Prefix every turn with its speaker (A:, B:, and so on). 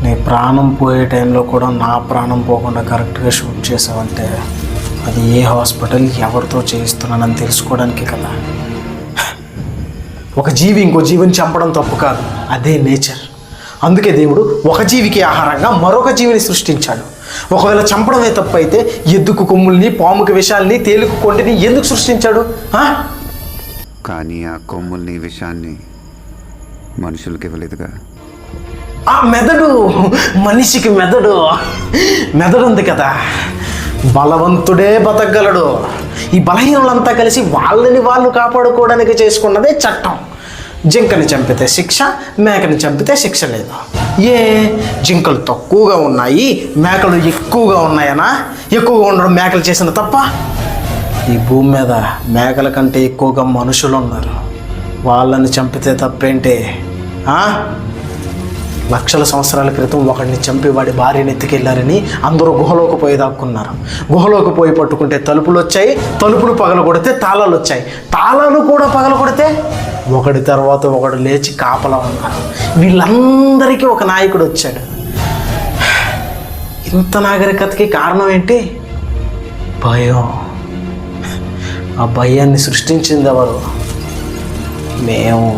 A: నీ ప్రాణం పోయే టైంలో కూడా నా ప్రాణం పోకుండా కరెక్ట్గా షూట్ చేసావంటే అది ఏ హాస్పిటల్ ఎవరితో చేయిస్తున్నానని తెలుసుకోవడానికి కదా. ఒక జీవి ఇంకో జీవిని చంపడం తప్పు కాదు, అదే నేచర్. అందుకే దేవుడు ఒక జీవికి ఆహారంగా మరొక జీవిని సృష్టించాడు. ఒకవేళ చంపడమే తప్పు అయితే ఎద్దుకు కొమ్ముల్ని, పాముకి విషాల్ని, తేలుకు కొండిని ఎందుకు సృష్టించాడు?
B: కానీ ఆ కొమ్ముల్ని, విషాన్ని మనుషులకి ఇవ్వలేదుగా.
A: ఆ మెదడు, మనిషికి మెదడు ఉంది కదా, బలవంతుడే బతకగలడు. ఈ బలహీనులంతా కలిసి వాళ్ళని వాళ్ళు కాపాడుకోవడానికి చేసుకున్నదే చట్టం. జింకని చంపితే శిక్ష, మేకని చంపితే శిక్ష లేదు. జింకలు తక్కువగా ఉన్నాయి, మేకలు ఎక్కువగా ఉన్నాయనా? ఎక్కువగా ఉండడం మేకలు చేసిన తప్ప? ఈ భూమి మీద మేకల కంటే ఎక్కువగా మనుషులు ఉన్నారు, వాళ్ళని చంపితే తప్పేంటి? లక్షల సంవత్సరాల క్రితం ఒకడిని చంపి వాడి భార్యని ఎత్తుకెళ్ళారని అందరూ గుహలోకి పోయి దాక్కున్నారు. గుహలోకి పోయి పట్టుకుంటే తలుపులు వచ్చాయి, తలుపులు పగలగొడితే తాళాలు వచ్చాయి, తాళాలు కూడా పగలగొడితే ఒకడి తర్వాత ఒకడు లేచి కాపలా ఉన్నారు. వీళ్ళందరికీ ఒక నాయకుడు వచ్చాడు. ఇంత నాగరికతకి కారణం ఏంటి? భయం. ఆ భయాన్ని సృష్టించింది ఎవరు? మేము.